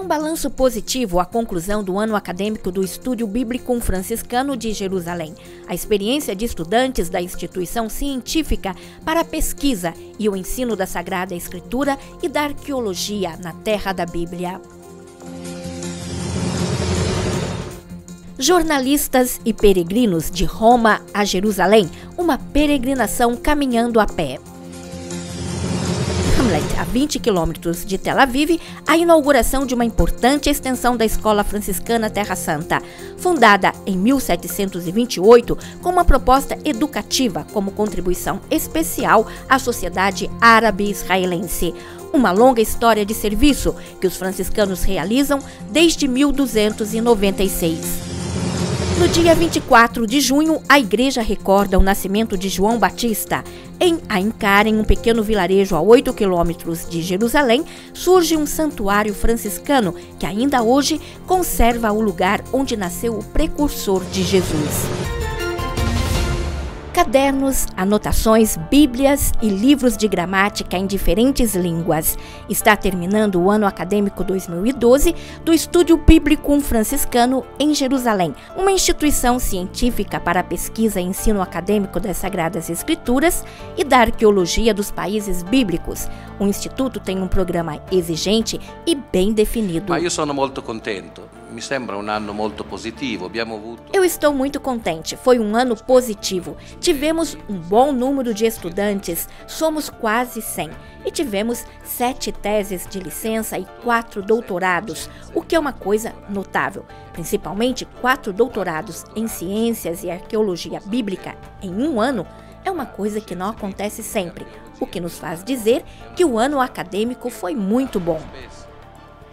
balanço positivo à conclusão do ano acadêmico do Estúdio Bíblico Franciscano de Jerusalém. A experiência de estudantes da instituição científica para a pesquisa e o ensino da Sagrada Escritura e da arqueologia na terra da Bíblia. Jornalistas e peregrinos de Roma a Jerusalém, uma peregrinação caminhando a pé. A 20 quilômetros de Tel Aviv, a inauguração de uma importante extensão da Escola Franciscana Terra Santa, fundada em 1728 com uma proposta educativa como contribuição especial à sociedade árabe-israelense. Uma longa história de serviço que os franciscanos realizam desde 1296. No dia 24 de junho, a igreja recorda o nascimento de João Batista. Em Aincar, em um pequeno vilarejo a 8 quilômetros de Jerusalém, surge um santuário franciscano que ainda hoje conserva o lugar onde nasceu o precursor de Jesus. Cadernos, anotações, bíblias e livros de gramática em diferentes línguas. Está terminando o ano acadêmico 2012 do Estúdio Bíblico Franciscano em Jerusalém, uma instituição científica para a pesquisa e ensino acadêmico das Sagradas Escrituras e da arqueologia dos países bíblicos. O instituto tem um programa exigente e bem definido. Eu sono molto contento. Mi sembra um ano molto positivo. Eu estou muito contente. Foi um ano positivo. Tivemos um bom número de estudantes, somos quase 100. E tivemos 7 teses de licença e 4 doutorados, o que é uma coisa notável. Principalmente 4 doutorados em ciências e arqueologia bíblica em um ano é uma coisa que não acontece sempre, o que nos faz dizer que o ano acadêmico foi muito bom.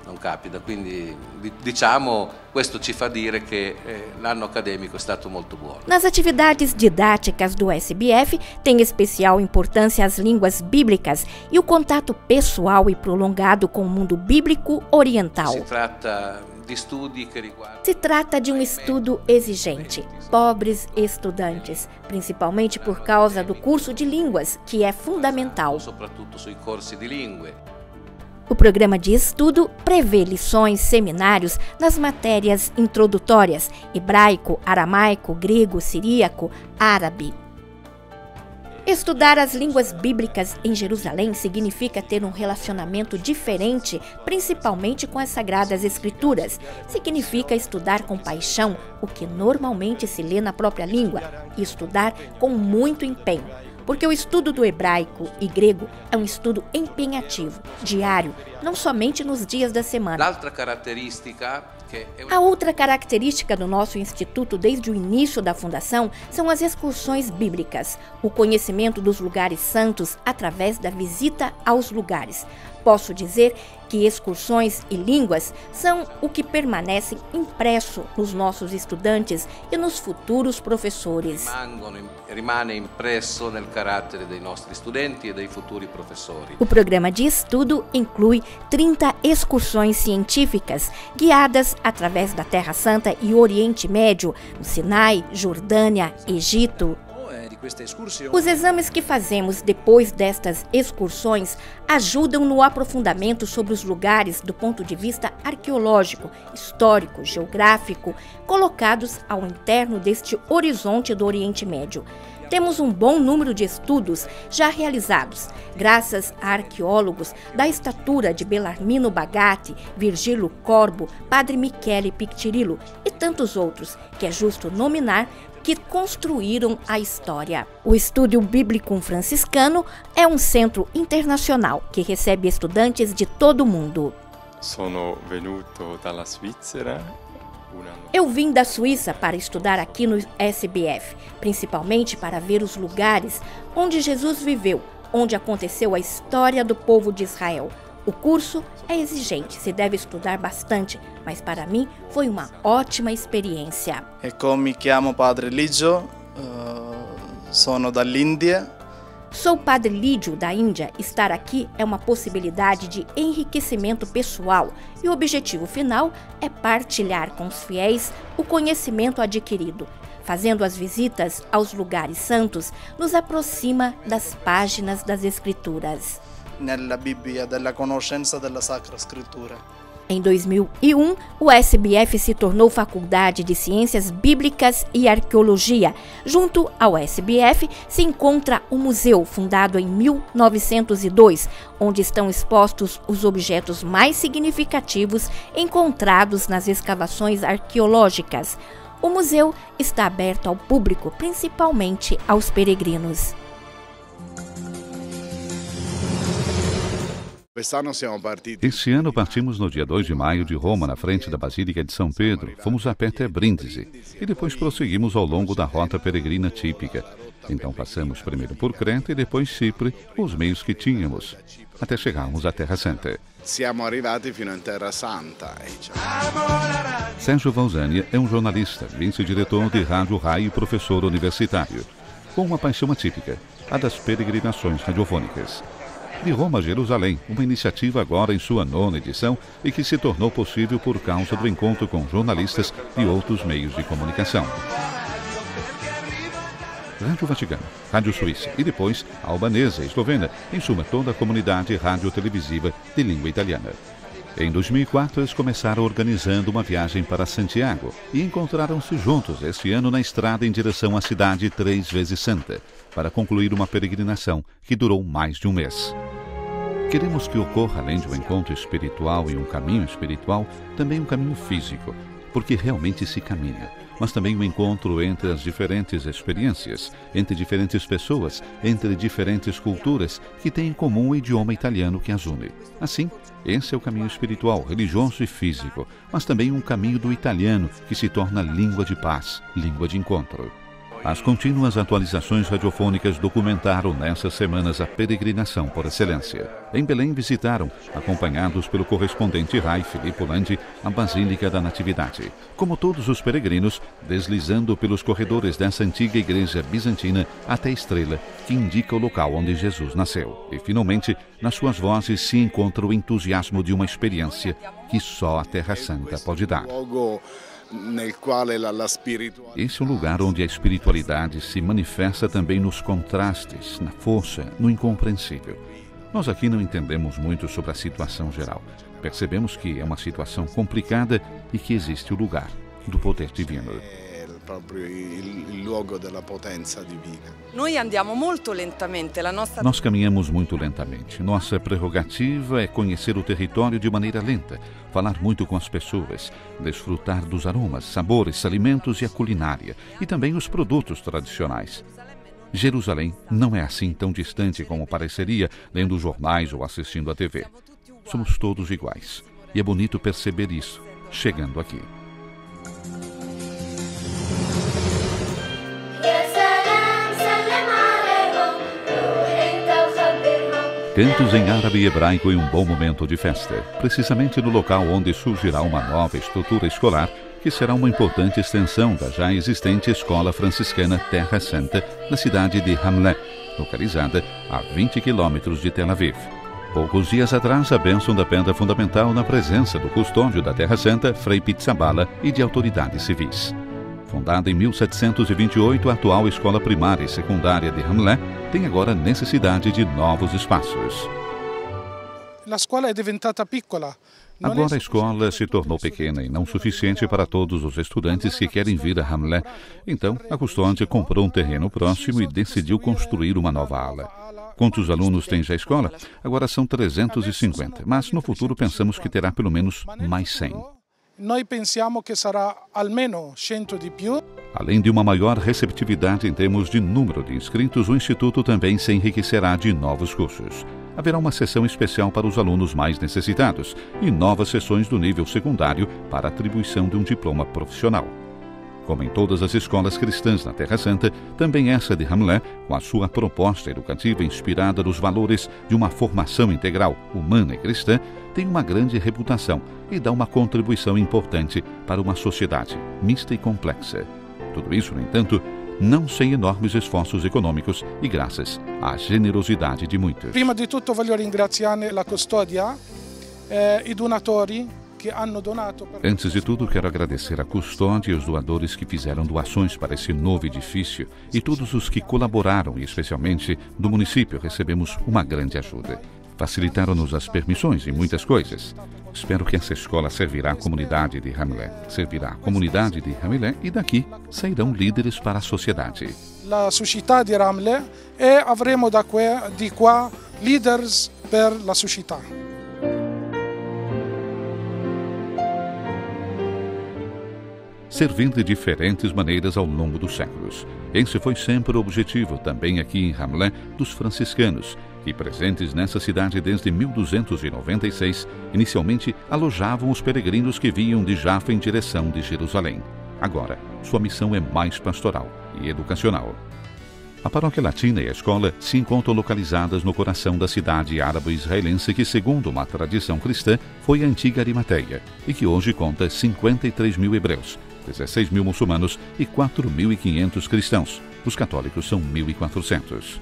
Non capita, quindi diciamo questo ci fa dire che l'anno accademico è stato molto buono. Nas atividades didáticas do SBF tem especial importância as línguas bíblicas e o contato pessoal e prolongado com o mundo bíblico oriental. Se trata de um estudo exigente, pobres estudantes, principalmente por causa do curso de línguas, que é fundamental. Soprattutto sui corsi di lingue. O programa de estudo prevê lições, seminários nas matérias introdutórias: hebraico, aramaico, grego, siríaco, árabe. Estudar as línguas bíblicas em Jerusalém significa ter um relacionamento diferente, principalmente com as Sagradas Escrituras. Significa estudar com paixão o que normalmente se lê na própria língua e estudar com muito empenho. Porque o estudo do hebraico e grego é um estudo empenhativo, diário, não somente nos dias da semana. A outra característica do nosso instituto desde o início da fundação são as excursões bíblicas, o conhecimento dos lugares santos através da visita aos lugares. Posso dizer que excursões e línguas são o que permanecem impresso nos nossos estudantes e nos futuros professores. Rimane impresso nel carattere dei nostri studenti e dei futuri professori. O programa de estudo inclui 30 excursões científicas guiadas através da Terra Santa e Oriente Médio, no Sinai, Jordânia, Egito. Os exames que fazemos depois destas excursões ajudam no aprofundamento sobre os lugares do ponto de vista arqueológico, histórico, geográfico, colocados ao interno deste horizonte do Oriente Médio. Temos um bom número de estudos já realizados, graças a arqueólogos da estatura de Bellarmino Bagatti, Virgílio Corbo, Padre Michele Piccirillo e tantos outros, que é justo nominar, que construíram a história. O Estúdio Bíblico Franciscano é um centro internacional que recebe estudantes de todo o mundo. Sono venuto dalla Svizzera. Eu vim da Suíça para estudar aqui no SBF, principalmente para ver os lugares onde Jesus viveu, onde aconteceu a história do povo de Israel. O curso é exigente, se deve estudar bastante, mas para mim foi uma ótima experiência. Mi chiamo Padre Ligio, sono dall'India. Sou Padre Lídio da Índia. Estar aqui é uma possibilidade de enriquecimento pessoal e o objetivo final é partilhar com os fiéis o conhecimento adquirido. Fazendo as visitas aos lugares santos, nos aproxima das páginas das Escrituras. Nella Bibbia, della conoscenza della Sacra Scrittura. Em 2001, o SBF se tornou Faculdade de Ciências Bíblicas e Arqueologia. Junto ao SBF se encontra o museu, fundado em 1902, onde estão expostos os objetos mais significativos encontrados nas escavações arqueológicas. O museu está aberto ao público, principalmente aos peregrinos. Esse ano partimos no dia 2 de maio de Roma, na frente da Basílica de São Pedro. Fomos a pé até Brindisi e depois prosseguimos ao longo da rota peregrina típica. Então passamos primeiro por Creta e depois Chipre, com os meios que tínhamos, até chegarmos à Terra Santa. Sérgio Valzania é um jornalista, vice-diretor de Rádio Rai e professor universitário, com uma paixão atípica, a das peregrinações radiofônicas. De Roma a Jerusalém, uma iniciativa agora em sua 9ª edição e que se tornou possível por causa do encontro com jornalistas e outros meios de comunicação. Rádio Vaticano, Rádio Suíça e depois a albanesa e eslovena, em suma toda a comunidade rádio-televisiva de língua italiana. Em 2004, eles começaram organizando uma viagem para Santiago e encontraram-se juntos este ano na estrada em direção à cidade 3 vezes santa, para concluir uma peregrinação que durou mais de um mês. Queremos que ocorra, além de um encontro espiritual e um caminho espiritual, também um caminho físico, porque realmente se caminha, mas também um encontro entre as diferentes experiências, entre diferentes pessoas, entre diferentes culturas que têm em comum o idioma italiano que as une. Assim, esse é o caminho espiritual, religioso e físico, mas também um caminho do italiano que se torna língua de paz, língua de encontro. As contínuas atualizações radiofônicas documentaram nessas semanas a peregrinação por excelência. Em Belém visitaram, acompanhados pelo correspondente Rai Filippo Landi, a Basílica da Natividade. Como todos os peregrinos, deslizando pelos corredores dessa antiga igreja bizantina até a estrela que indica o local onde Jesus nasceu. E finalmente, nas suas vozes se encontra o entusiasmo de uma experiência que só a Terra Santa pode dar. Esse é um lugar onde a espiritualidade se manifesta também nos contrastes, na força, no incompreensível. Nós aqui não entendemos muito sobre a situação geral. Percebemos que é uma situação complicada e que existe o lugar do poder divino. Nós caminhamos muito lentamente. Nossa prerrogativa é conhecer o território de maneira lenta, falar muito com as pessoas, desfrutar dos aromas, sabores, alimentos e a culinária, e também os produtos tradicionais. Jerusalém não é assim tão distante como pareceria lendo jornais ou assistindo à TV. Somos todos iguais. E é bonito perceber isso, chegando aqui. Cantos em árabe e hebraico em um bom momento de festa, precisamente no local onde surgirá uma nova estrutura escolar, que será uma importante extensão da já existente Escola Franciscana Terra Santa, na cidade de Hamlet, localizada a 20 quilômetros de Tel Aviv. Poucos dias atrás, a bênção da pedra fundamental na presença do custódio da Terra Santa, Frei Pizzaballa, e de autoridades civis. Fundada em 1728, a atual escola primária e secundária de Hamlet tem agora necessidade de novos espaços. Agora a escola se tornou pequena e não suficiente para todos os estudantes que querem vir a Hamlet. Então, a custódia comprou um terreno próximo e decidiu construir uma nova ala. Quantos alunos tem já a escola? Agora são 350, mas no futuro pensamos que terá pelo menos mais 100. Nós pensamos que será almeno 100 de più. Além de uma maior receptividade em termos de número de inscritos, o Instituto também se enriquecerá de novos cursos. Haverá uma seção especial para os alunos mais necessitados e novas sessões do nível secundário para a atribuição de um diploma profissional. Como em todas as escolas cristãs na Terra Santa, também essa de Hamlet, com a sua proposta educativa inspirada nos valores de uma formação integral, humana e cristã, tem uma grande reputação e dá uma contribuição importante para uma sociedade mista e complexa. Tudo isso, no entanto, não sem enormes esforços econômicos e graças à generosidade de muitos. Prima di tutto voglio ringraziare la custodia e i donatori. Antes de tudo, quero agradecer a custódia e os doadores que fizeram doações para esse novo edifício e todos os que colaboraram, e especialmente do município recebemos uma grande ajuda. facilitaram-nos as permissões em muitas coisas. Espero que essa escola servirá à comunidade de Hamilé, e daqui sairão líderes para a sociedade. La società di Ramleh e avremo di qua leaders per la società. Servindo de diferentes maneiras ao longo dos séculos. Esse foi sempre o objetivo, também aqui em Hamilé, dos franciscanos, que, presentes nessa cidade desde 1296, inicialmente alojavam os peregrinos que vinham de Jaffa em direção de Jerusalém. Agora, sua missão é mais pastoral e educacional. A paróquia latina e a escola se encontram localizadas no coração da cidade árabo-israelense que, segundo uma tradição cristã, foi a antiga Arimateia e que hoje conta 53 mil hebreus, 16 mil muçulmanos e 4.500 cristãos. Os católicos são 1.400.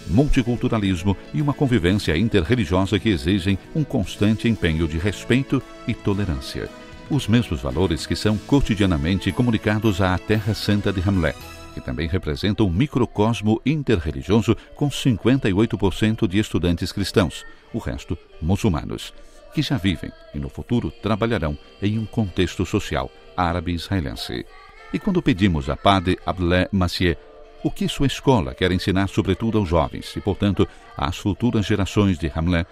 Multiculturalismo e uma convivência interreligiosa que exigem um constante empenho de respeito e tolerância. Os mesmos valores que são cotidianamente comunicados à Terra Santa de Hamilé, que também representa um microcosmo interreligioso com 58% de estudantes cristãos, o resto muçulmanos, que já vivem e no futuro trabalharão em um contexto social árabe-israelense. E quando pedimos a Padre Abdelé Massier o que sua escola quer ensinar sobretudo aos jovens e, portanto, às futuras gerações de Hamilé,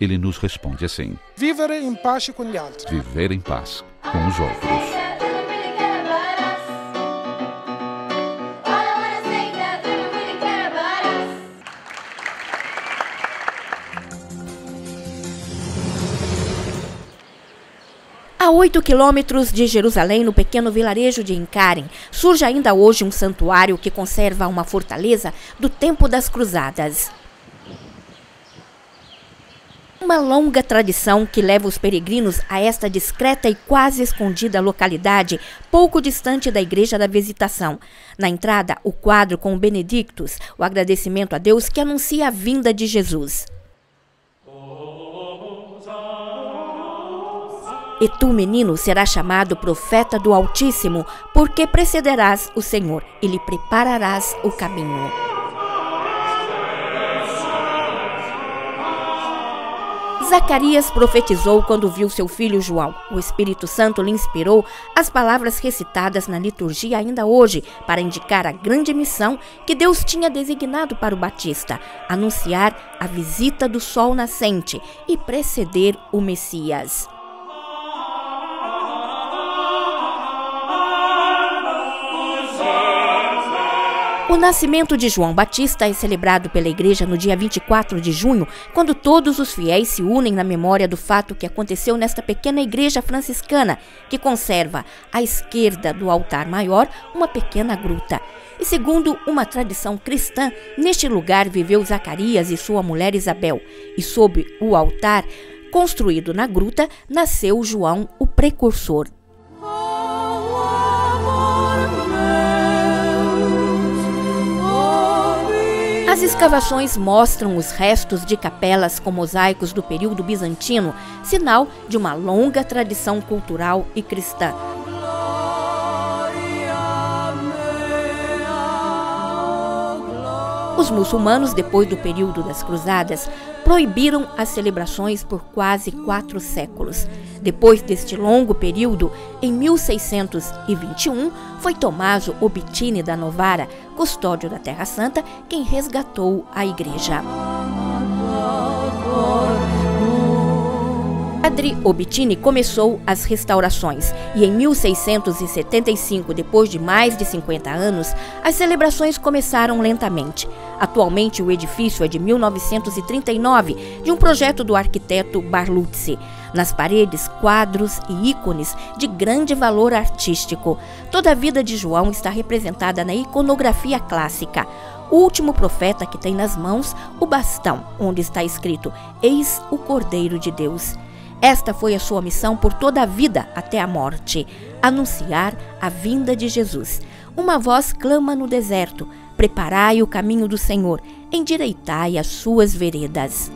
ele nos responde assim: Vivere in pace con gli altri. Viver em paz com os outros. A 8 quilômetros de Jerusalém, no pequeno vilarejo de Encarem, surge ainda hoje um santuário que conserva uma fortaleza do tempo das cruzadas. Uma longa tradição que leva os peregrinos a esta discreta e quase escondida localidade, pouco distante da Igreja da Visitação. Na entrada, o quadro com o Benedictus, o agradecimento a Deus que anuncia a vinda de Jesus. E tu, menino, serás chamado profeta do Altíssimo, porque precederás o Senhor e lhe prepararás o caminho. Zacarias profetizou quando viu seu filho João. O Espírito Santo lhe inspirou as palavras recitadas na liturgia ainda hoje para indicar a grande missão que Deus tinha designado para o Batista, anunciar a visita do sol nascente e preceder o Messias. O nascimento de João Batista é celebrado pela Igreja no dia 24 de junho, quando todos os fiéis se unem na memória do fato que aconteceu nesta pequena igreja franciscana, que conserva à esquerda do altar maior uma pequena gruta. E segundo uma tradição cristã, neste lugar viveu Zacarias e sua mulher Isabel, e sob o altar, construído na gruta, nasceu João, o precursor. As escavações mostram os restos de capelas com mosaicos do período bizantino, sinal de uma longa tradição cultural e cristã. Os muçulmanos, depois do período das cruzadas, proibiram as celebrações por quase 4 séculos. Depois deste longo período, em 1621, foi Tommaso Obittini da Novara, custódio da Terra Santa, quem resgatou a igreja. Padre Obittini começou as restaurações e em 1675, depois de mais de 50 anos, as celebrações começaram lentamente. Atualmente o edifício é de 1939, de um projeto do arquiteto Barluzzi. Nas paredes, quadros e ícones de grande valor artístico. Toda a vida de João está representada na iconografia clássica. O último profeta que tem nas mãos o bastão, onde está escrito: Eis o Cordeiro de Deus. Esta foi a sua missão por toda a vida até a morte, anunciar a vinda de Jesus. Uma voz clama no deserto: preparai o caminho do Senhor, endireitai as suas veredas.